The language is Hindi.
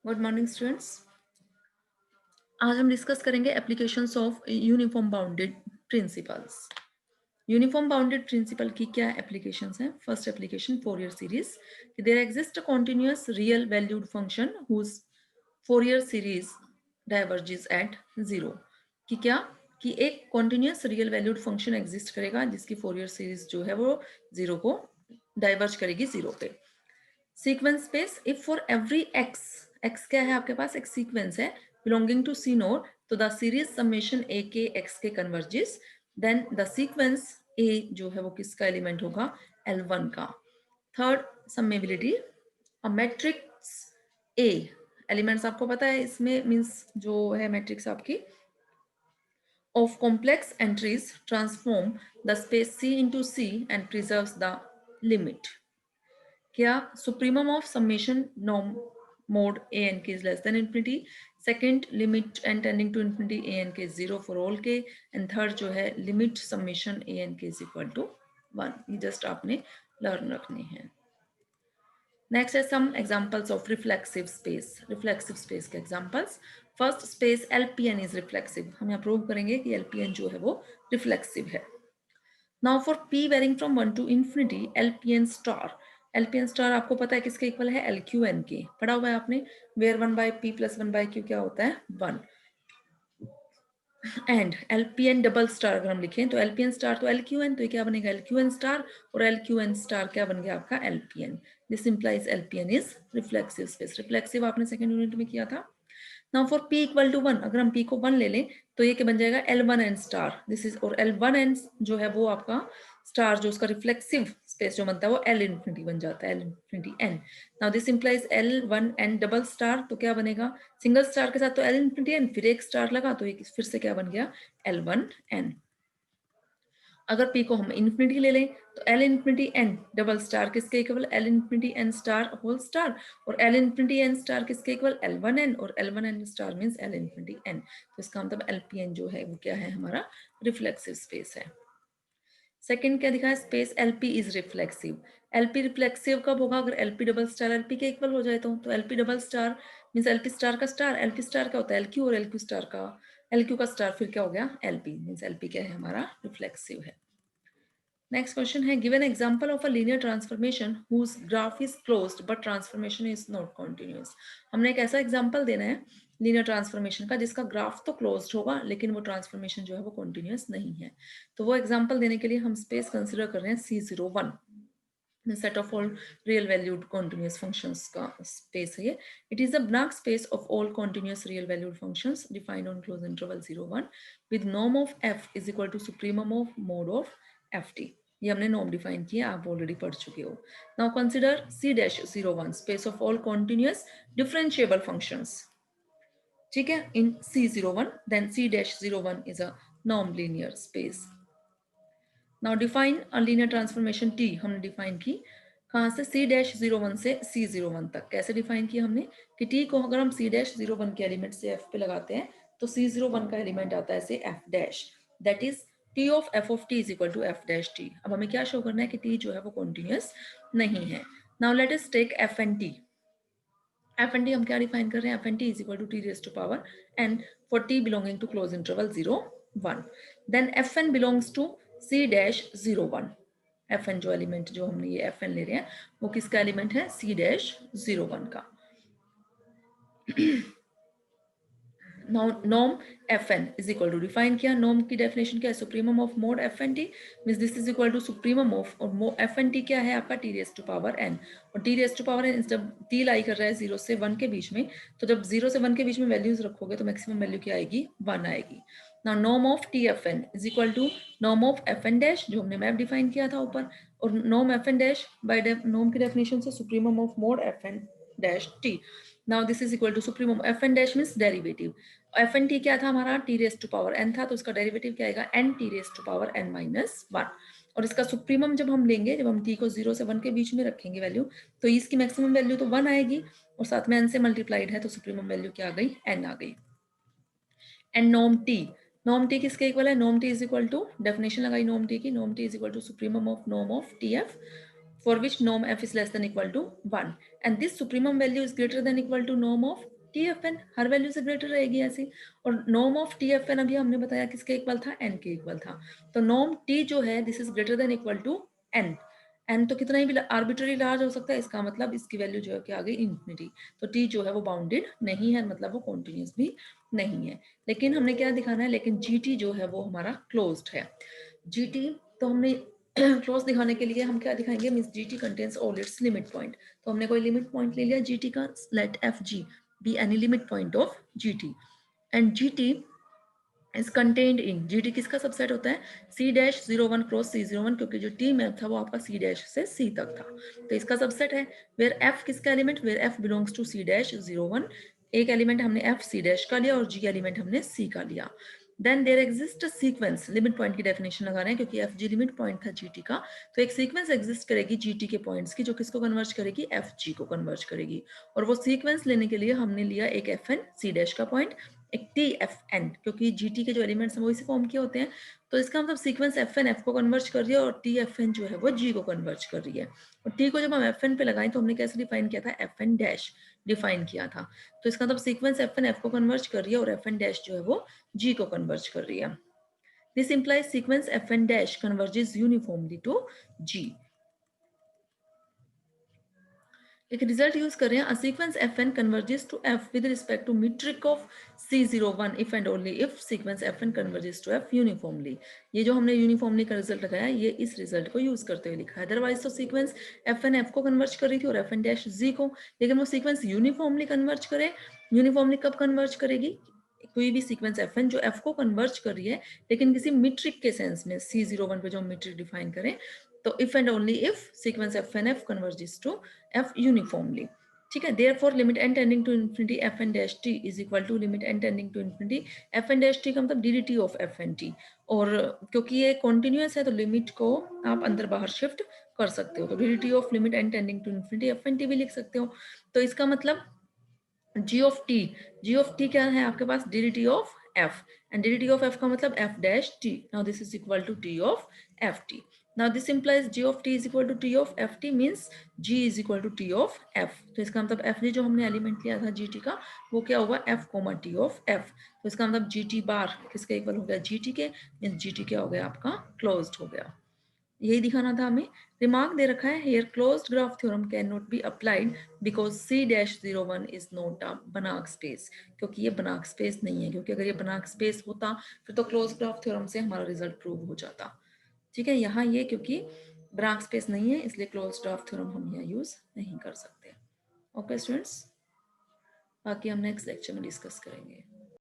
Good morning students. आज हम डिस्कस करेंगे applications of uniform bounded principles. Uniform bounded principle की क्या एप्लीकेशंस हैं? फर्स्ट एप्लीकेशन फोरियर सीरीज, कि there exist a continuous real valued function whose Fourier series diverges at zero. कि क्या कि एक continuous real valued function exist करेगा जिसकी फोरियर सीरीज जो है वो जीरो को डाइवर्ज करेगी जीरो पे। Sequence space, if for every x, x क्या है आपके पास? एक सीक्वेंस है बिलोंगिंग टू सी नोड, तो the series summation a k x k converges, then the sequence a जो है वो किसका एलिमेंट होगा? L1 का। Third summability, a matrix a, elements आपको पता है इसमें मींस जो है मैट्रिक्स आपकी of complex entries transform the space C into C and preserves the limit. क्या supremum of summation norm mod a n k is less than infinity, second limit n tending to infinity a n k zero for all k, and third जो है limit summation a n k is equal to 1। ये जस्ट आपने लर्न रखने हैं। नेक्स्ट है some examples of reflexive space. Reflexive space के examples, first space LPN is reflexive. हम यहाँ प्रूव करेंगे कि एलपीएन जो है वो रिफ्लेक्सिव है। Now for p varying from 1 to infinity, LPN star, LPN star आपको पता है किसके इक्वल है? एल क्यू एन के, पढ़ा हुआ है आपने, वेयर 1/p प्लस 1/q क्या होता है? 1। एंड एलपीएन डबल स्टार अगर हम लिखें तो एलपीएन स्टार तो एल क्यू एन, तो ये क्या बनेगा? एल क्यू एन स्टार, और एल क्यू एन स्टार क्या बन गया आपका? LPN. This implies LPN is reflexive space. Reflexive आपने सेकंड यूनिट में किया था। Now for p equal to 1, अगर हम p को 1 ले लें तो ये क्या बन जाएगा? L1n स्टार, दिस इज, और L1n जो है वो आपका स्टार जो उसका रिफ्लेक्सिव स्पेस जो बनता है वो L इन्फिनिटी बन जाता है, L infinity n। Now this implies L1n double star, तो क्या बनेगा? सिंगल स्टार के साथ तो L इन्फिनिटी n, फिर एक स्टार लगा तो ये फिर से क्या बन गया? L1n। अगर p को हम इन्फिनिटी ले लें तो L infinity n double star किसके equal? L infinity n star whole star, और L इन्फिनिटी n स्टार किसके इक्वल? L1n, और L1n star means L infinity n। तो इसका मतलब LPN जो है वो क्या है? हमारा रिफ्लेक्सिव स्पेस है। सेकंड क्या दिखा है? Space LP is reflexive. LP reflexive कब होगा? अगर LP डबल स्टार LP के इक्वल हो जाए तो LP double star means LP star का स्टार, LP स्टार क्या होता है? LQ, और LQ स्टार का LQ का स्टार फिर क्या हो गया? LP मींस LP क्या है? हमारा रिफ्लेक्सिव है। नेक्स्ट क्वेश्चन है, given example of a linear transformation whose graph is closed but transformation is not continuous. हमने एक ऐसा एग्जांपल देना है लीनियर ट्रांसफॉर्मेशन का जिसका ग्राफ तो क्लोज्ड होगा लेकिन वो ट्रांसफॉर्मेशन जो है वो कंटीन्यूअस नहीं है। तो वो एग्जांपल देने के लिए हम स्पेस कंसिडर कर रहे हैं C01, set of all real valued continuous functions का स्पेस है ये। It is a blank space of all continuous real valued functions defined on close interval 0 1 with norm of f is equal to supremum of mod of ft। ये हमने नॉर्म डिफाइन किया, आप ऑलरेडी पढ़ चुके हो। Now consider C-01 space of all continuous differentiable functions, ठीक है, in C01, then C-01 is a norm linear space. Now define a linear transformation T हमने डिफाइन की कहाँ से? C-01 से C01 तक। कैसे डिफाइन किया हमने? कि T को अगर हम C-01 के एलिमेंट से F पे लगाते हैं तो C01 का एलिमेंट आता है से F dash, that is T of F of T is equal to F dash T। अब हमें क्या शो करना है कि T जो है वो कॉन्टिन्यूअस नहीं है। Now let us take F and T। F and T हम क्या डिफाइन कर रहे हैं? F and T is equal to T raise to power n for T belonging to close interval 0 1। Then Fn belongs to C-01। Fn जो एलिमेंट जो हमने ये Fn ले रहे हैं वो किसका एलिमेंट है? C-01 का। Norm Fn is equal to, define किया, नॉर्म की डेफिनेशन क्या है? Supremum of mod Fn T means this is equal to supremum of, और Fn T क्या है आपका? T raise to power n, और T raise to power n जब T लाई कर रहा है 0 से 1 के बीच में, तो जब 0 से 1 के बीच में वैल्यूज रखोगे तो मैक्सिमम वैल्यू क्या आएगी? 1 आएगी। Now norm of TFn is equal to norm of Fn dash जो हमने मैप डिफाइन किया था ऊपर, और norm Fn dash by norm की डेफिनेशन से supremum of mod Fn dash T। Now this is equal to supremum Fn dash means derivative, Fn T क्या था हमारा? T raise to power n था, तो इसका डेरिवेटिव क्या आएगा? n T raise to power n minus 1। और इसका सुप्रीमम जब हम लेंगे, जब हम t को 0 से 1 के बीच में रखेंगे वैल्यू, तो इसकी मैक्सिमम वैल्यू तो 1 आएगी, और साथ में n से मल्टीप्लाइड है तो सुप्रीमम वैल्यू क्या आ गई? n आ गई। And norm t, norm t किसके इक्वल है? Norm t is equal to, definition लगाई नॉर्म t की, norm t is equal to supremum of norm of TF for which norm f is less than equal to 1, and this supremum value is greater than equal to norm of TFN her value से ग्रेटर रहेगी ऐसी। और नॉर्म ऑफ TFN अभी हमने बताया किसके इक्वल था, n के इक्वल था। तो नॉर्म T जो है this is greater than equal to n। n तो कितना ही आर्बिट्ररी लार्ज हो सकता है, इसका मतलब इसकी वैल्यू जो है क्या आ गई, इंफिनिटी। तो T जो है वो बाउंडेड नहीं है, मतलब वो कॉन्टिन्यूस भी नहीं है। लेकिन हमने क्या दिखाना है, लेकिन GT जो है वो हमारा क्लोज्ड है। GT तो हमने क्लोज दिखाने के लिए हम क्या दिखाएंगे, means GT contains all its limit point. तो हमने कोई लिमिट पॉइंट ले लिया GT का, let FG be any limit point of GT and GT is contained in, GT किसका सबसेट होता है, C-01 क्रॉस C01, क्योंकि जो T मैप था वो आपका C- से C तक था, तो इसका सबसेट है। वेयर F किसका element, where F belongs to C-01, एक एलिमेंट हमने F C- का लिया और G एलिमेंट हमने C का लिया। Then there exist sequence, limit point की डेफिनेशन लगा रहे हैं क्योंकि FG लिमिट पॉइंट था GT का, तो एक सीक्वेंस एग्जिस्ट करेगी GT के पॉइंट्स की जो किसको कन्वर्ज करेगी, FG को कन्वर्ज करेगी। और वो सीक्वेंस लेने के लिए हमने लिया एक FN C- का पॉइंट, एक TFN, क्योंकि GT के जो एलिमेंट्स हैं वो इसी फॉर्म के होते हैं। तो इसका मतलब सीक्वेंस FN F को कन्वर्ज कर रही है और TFN जो है वो G को कन्वर्ज कर रही है। और T को जब हम FN पे लगाएं तो हमने कैसे डिफाइन किया था, FN डैश डिफाइन किया था। तो इसका मतलब सीक्वेंस FN F को कन्वर्ज कर रही है और FN डैश जो है वो G को कन्वर्ज कर रही है। This implies sequence FN dash converges uniformly to G। एक रिजल्ट यूज कर रहे हैं, sequence FN converges to F with respect to metric of C01 if and only if sequence FN converges to F uniformly. ये जो हमने यूनिफॉर्मली का रिजल्ट लगाया ये इस रिजल्ट को यूज करते हुए लिखा है। अदरवाइज तो सीक्वेंस FN F को कन्वर्ज कर रही थी और FN डैश G को, लेकिन वो सीक्वेंस यूनिफॉर्मली कन्वर्ज करे। यूनिफॉर्मली कब कन्वर्ज करेगी, कोई भी सीक्वेंस FN जो F को कन्वर्ज कर रही है लेकिन किसी मीट्रिक के सेंस में, C01 पे जो मीट्रिक डिफाइन करें, तो if and only if sequence FN F converges to F uniformly. ठीक है, therefore limit n tending to infinity FN dash t is equal to limit n tending to infinity FN dash t का मतलब DDT ऑफ FN t। और क्योंकि ये कॉन्टिन्यूस है तो लिमिट को आप अंदर बाहर शिफ्ट कर सकते हो, तो DDT of limit n tending to infinity FN t भी लिख सकते हो। तो इसका मतलब जी ऑफ टी क्या है आपके पास, DDT of F, and DDT of F का मतलब F dash t। Now this is equal to T of FT। Now this implies G of T is equal to T of FT means G is equal to T of F। तो इसका मतलब FG जो हमने एलिमेंट लिया था GT का वो क्या हुआ, F comma T of F। तो इसका मतलब GT बार किसके इक्वल हो गया, GT के, मींस GT क्या हो गया आपका, क्लोज्ड हो गया। यही दिखाना था हमें। रिमार्क दे रखा है, here closed graph theorem can not be applied because C-01 is not a Banach space, क्योंकि ये बनाक स्पेस नहीं है, क्योंकि अगर ये बनाक स्पेस होता फिर तो क्लोज ग्राफ थ्योरम से हमारा रिजल्ट प्रूव हो जाता। ठीक है, यहाँ ये क्योंकि बनाक स्पेस नहीं है इसलिए क्लोज ग्राफ थ्योरम हम यहाँ यूज नहीं कर सकते। ओके स्टूडेंट्स, बाकी हम नेक्स्ट लेक्चर में डिस्कस करेंगे।